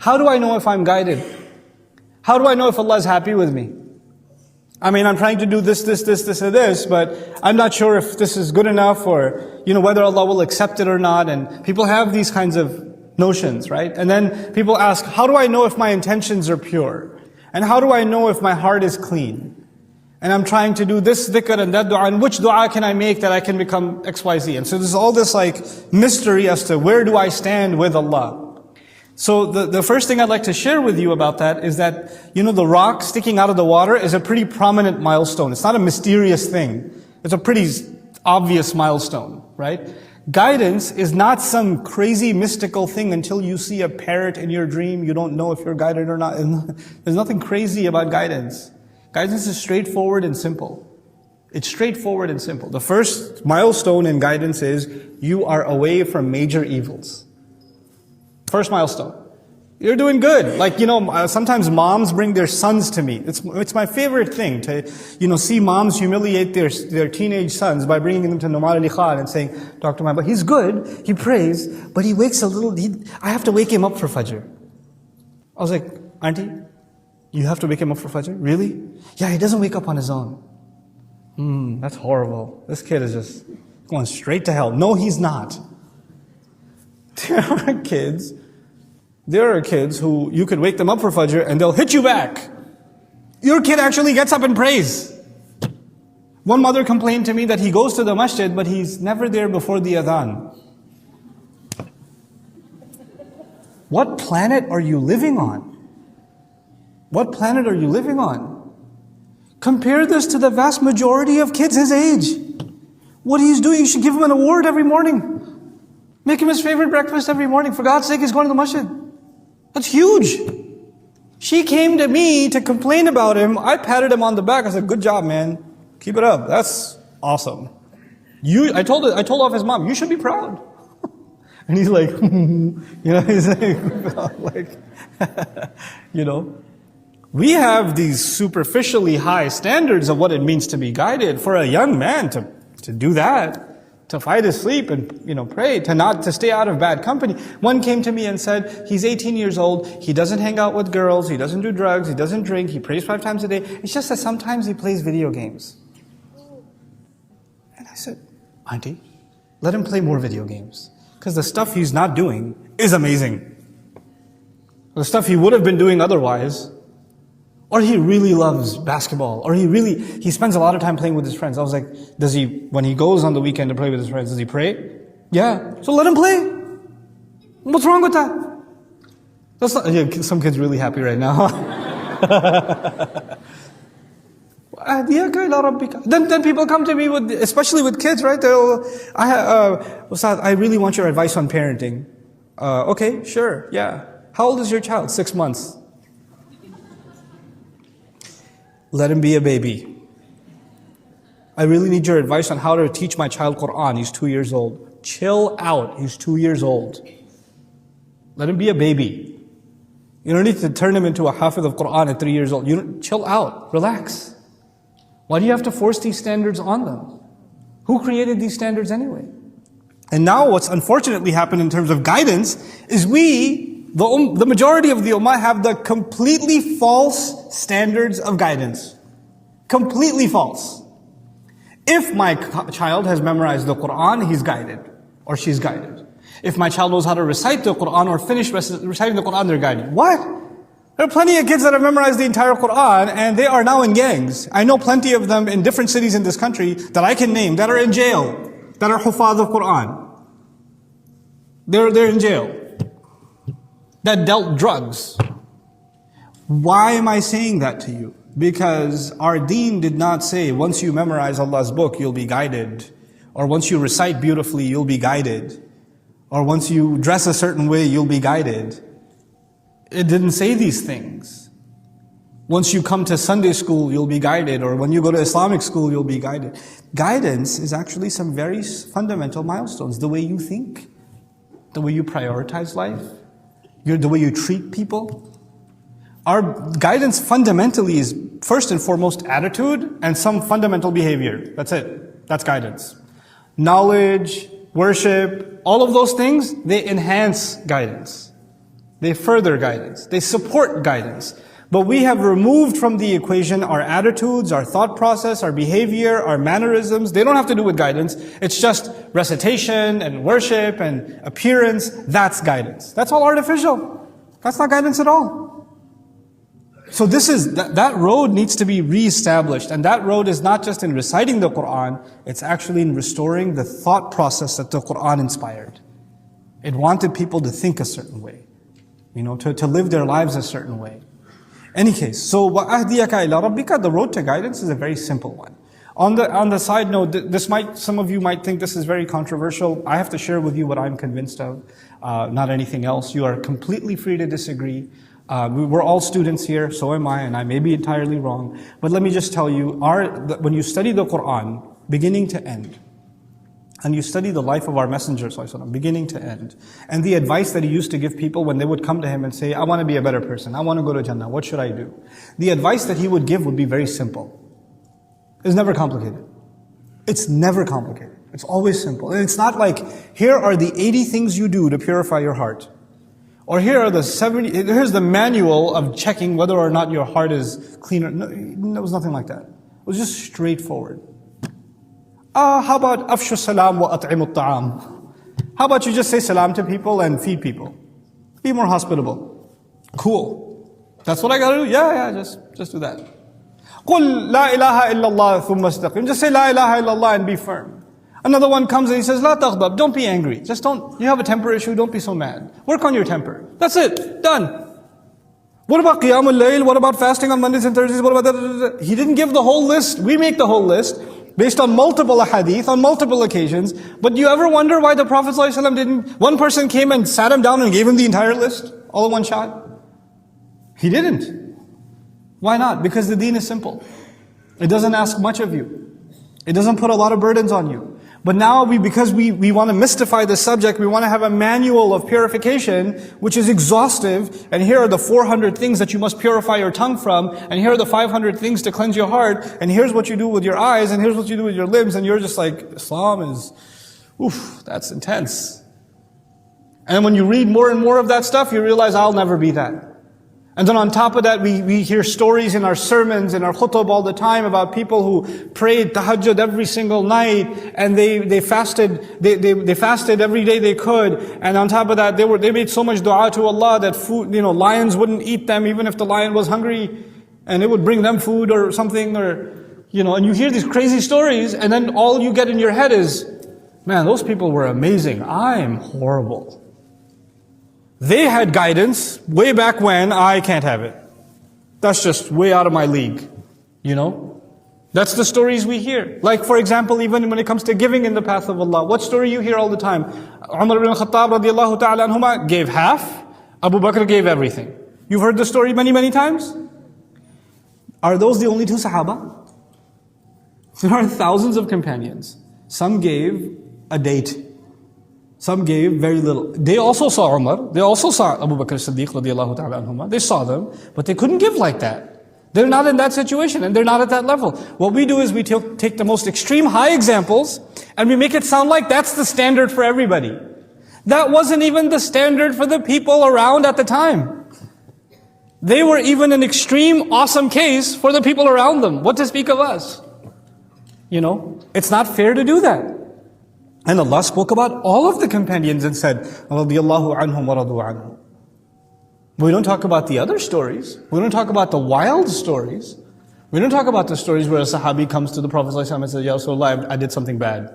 How do I know if I'm guided? How do I know if Allah is happy with me? I mean, I'm trying to do this, and this, but I'm not sure if this is good enough or, whether Allah will accept it or not. And people have these kinds of notions, right? And then people ask, how do I know if my intentions are pure? And how do I know if my heart is clean? And I'm trying to do this dhikr and that dua, and which dua can I make that I can become XYZ? And so there's all this mystery as to where do I stand with Allah. So the first thing I'd like to share with you about that is that, the rock sticking out of the water is a pretty prominent milestone. It's not a mysterious thing. It's a pretty obvious milestone, right? Guidance is not some crazy mystical thing until you see a parrot in your dream. You don't know if you're guided or not. There's nothing crazy about guidance. Guidance is straightforward and simple. It's straightforward and simple. The first milestone in guidance is you are away from major evils. First milestone. You're doing good. Sometimes moms bring their sons to me. It's my favorite thing to, see moms humiliate their teenage sons by bringing them to Nouman Ali Khan and saying, Dr. But he's good, he prays, but he wakes a little, I have to wake him up for Fajr. I was like, Auntie, you have to wake him up for Fajr? Really? Yeah, he doesn't wake up on his own. That's horrible. This kid is just going straight to hell. No, he's not. There are kids who you could wake them up for Fajr and they'll hit you back. Your kid actually gets up and prays. One mother complained to me that he goes to the masjid but he's never there before the adhan. What planet are you living on? What planet are you living on? Compare this to the vast majority of kids his age. What he's doing, you should give him an award every morning. Make him his favorite breakfast every morning. For God's sake, he's going to the masjid. That's huge. She came to me to complain about him. I patted him on the back. I said, good job, man. Keep it up. That's awesome. I told off his mom, you should be proud. And he's like, he's we have these superficially high standards of what it means to be guided. For a young man to do that, to fight his sleep and, pray, to stay out of bad company. One came to me and said, he's 18 years old, he doesn't hang out with girls, he doesn't do drugs, he doesn't drink, he prays 5 times a day. It's just that sometimes he plays video games. And I said, Auntie, let him play more video games. Because the stuff he's not doing is amazing. The stuff he would have been doing otherwise. Or he really loves basketball. Or he spends a lot of time playing with his friends. I was like, when he goes on the weekend to play with his friends, does he pray? Yeah. So let him play. What's wrong with that? That's not, some kid's really happy right now. Then people come to me especially with kids, right? Ustad, I really want your advice on parenting. Okay, sure, yeah. How old is your child? 6 months. Let him be a baby. I really need your advice on how to teach my child Quran. He's 2 years old. Chill out. He's 2 years old. Let him be a baby. You don't need to turn him into a hafiz of Quran at 3 years old. Chill out. Relax. Why do you have to force these standards on them? Who created these standards anyway? And now what's unfortunately happened in terms of guidance is the majority of the ummah have the completely false standards of guidance. Completely false. If my child has memorized the Quran, he's guided. Or she's guided. If my child knows how to recite the Quran or finish reciting the Quran, they're guided. What? There are plenty of kids that have memorized the entire Quran and they are now in gangs. I know plenty of them in different cities in this country that I can name that are in jail, that are hufaz of Quran. They're in jail. That dealt drugs. Why am I saying that to you? Because our deen did not say once you memorize Allah's book, you'll be guided. Or once you recite beautifully, you'll be guided. Or once you dress a certain way, you'll be guided. It didn't say these things. Once you come to Sunday school, you'll be guided. Or when you go to Islamic school, you'll be guided. Guidance is actually some very fundamental milestones. The way you think. The way you prioritize life. The way you treat people. Our guidance fundamentally is first and foremost attitude and some fundamental behavior. That's it. That's guidance. Knowledge, worship, all of those things, they enhance guidance. They further guidance. They support guidance. But we have removed from the equation our attitudes, our thought process, our behavior, our mannerisms. They don't have to do with guidance. It's just recitation and worship and appearance. That's guidance. That's all artificial. That's not guidance at all. So that road needs to be reestablished. And that road is not just in reciting the Qur'an, it's actually in restoring the thought process that the Qur'an inspired. It wanted people to think a certain way, to live their lives a certain way. Any case, so وَأَهْدِيَكَ إِلَىٰ رَبِّكَ, the road to guidance is a very simple one. On the side note, some of you might think this is very controversial. I have to share with you what I'm convinced of, not anything else. You are completely free to disagree. We're all students here, so am I, and I may be entirely wrong. But let me just tell you, when you study the Qur'an, beginning to end, and you study the life of our Messenger, beginning to end, and the advice that he used to give people when they would come to him and say, I want to be a better person, I want to go to Jannah, what should I do? The advice that he would give would be very simple. It's never complicated. It's never complicated. It's always simple. And it's not like, here are the 80 things you do to purify your heart. Or here's the manual of checking whether or not your heart is clean. No, it was nothing like that. It was just straightforward. How about afshu salam wa at'imu ta'am? How about you just say salam to people and feed people? Be more hospitable. Cool. That's what I gotta do? Yeah, just do that. قُلْ لَا إِلَهَ إِلَّا اللَّهُ ثُمَّ اسْتَقِمْ. Just say La ilaha illallah and be firm. Another one comes and he says, La taghdab, don't be angry. You have a temper issue, don't be so mad. Work on your temper. That's it. Done. What about Qiyamul Layl? What about fasting on Mondays and Thursdays? What about that? He didn't give the whole list. We make the whole list based on multiple ahadith, on multiple occasions. But do you ever wonder why the Prophet ﷺ didn't? One person came and sat him down and gave him the entire list, all in one shot. He didn't. Why not? Because the deen is simple. It doesn't ask much of you. It doesn't put a lot of burdens on you. But now because we want to mystify the subject, we want to have a manual of purification, which is exhaustive, and here are the 400 things that you must purify your tongue from, and here are the 500 things to cleanse your heart, and here's what you do with your eyes, and here's what you do with your limbs, and you're just like, Islam is, that's intense. And when you read more and more of that stuff, you realize, I'll never be that. And then on top of that, we hear stories in our sermons, in our khutbah all the time about people who prayed tahajjud every single night, and they fasted every day they could, and on top of that, they made so much dua to Allah that lions wouldn't eat them even if the lion was hungry, and it would bring them food or something, and you hear these crazy stories, and then all you get in your head is, man, those people were amazing. I'm horrible. They had guidance way back when, I can't have it. That's just way out of my league. That's the stories we hear. Like for example, even when it comes to giving in the path of Allah, what story you hear all the time? Umar ibn Khattab radiallahu ta'ala anhuma gave half, Abu Bakr gave everything. You've heard the story many, many times? Are those the only two Sahaba? There are thousands of companions. Some gave a date. Some gave very little. They also saw Umar. They also saw Abu Bakr as-Siddiq radiallahu ta'ala anhuma. They saw them, but they couldn't give like that. They're not in that situation and they're not at that level. What we do is we take the most extreme high examples and we make it sound like that's the standard for everybody. That wasn't even the standard for the people around at the time. They were even an extreme, awesome case for the people around them. What to speak of us? It's not fair to do that. And Allah spoke about all of the companions and said, radiyallahu anhum wa radu anhum. We don't talk about the other stories. We don't talk about the wild stories. We don't talk about the stories where a sahabi comes to the Prophet ﷺ and says, Ya Rasulullah, I did something bad.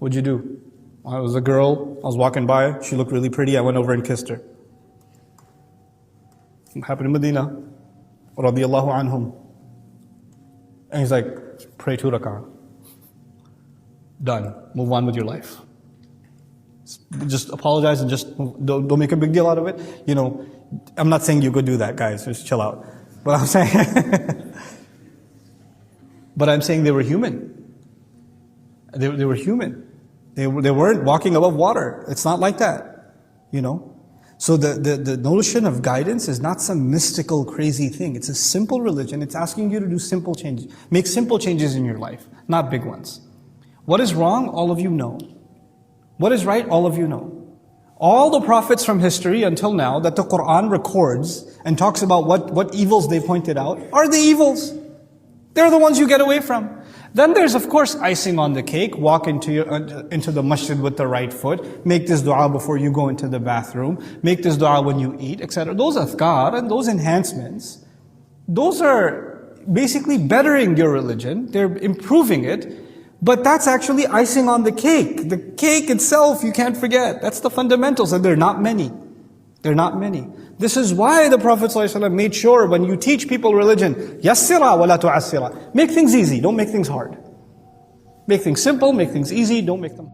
What'd you do? I was a girl, I was walking by, she looked really pretty, I went over and kissed her. It happened in Medina, radiyallahu anhum. And he's like, pray 2 rak'ah. Done. Move on with your life. Just apologize and just don't make a big deal out of it. I'm not saying you go do that, guys. Just chill out. But I'm saying they were human. They were human. They weren't walking above water. It's not like that. So the notion of guidance is not some mystical, crazy thing. It's a simple religion. It's asking you to do simple changes. Make simple changes in your life, not big ones. What is wrong? All of you know. What is right? All of you know. All the prophets from history until now that the Quran records and talks about what evils they pointed out are the evils. They're the ones you get away from. Then there's of course icing on the cake. Walk into the masjid with the right foot. Make this dua before you go into the bathroom. Make this dua when you eat, etc. Those adhkar and those enhancements, those are basically bettering your religion. They're improving it. But that's actually icing on the cake. The cake itself, you can't forget. That's the fundamentals, and they're not many. They're not many. This is why the Prophet ﷺ made sure when you teach people religion, yassira wa la tu'assira. Make things easy, don't make things hard. Make things simple, make things easy, don't make them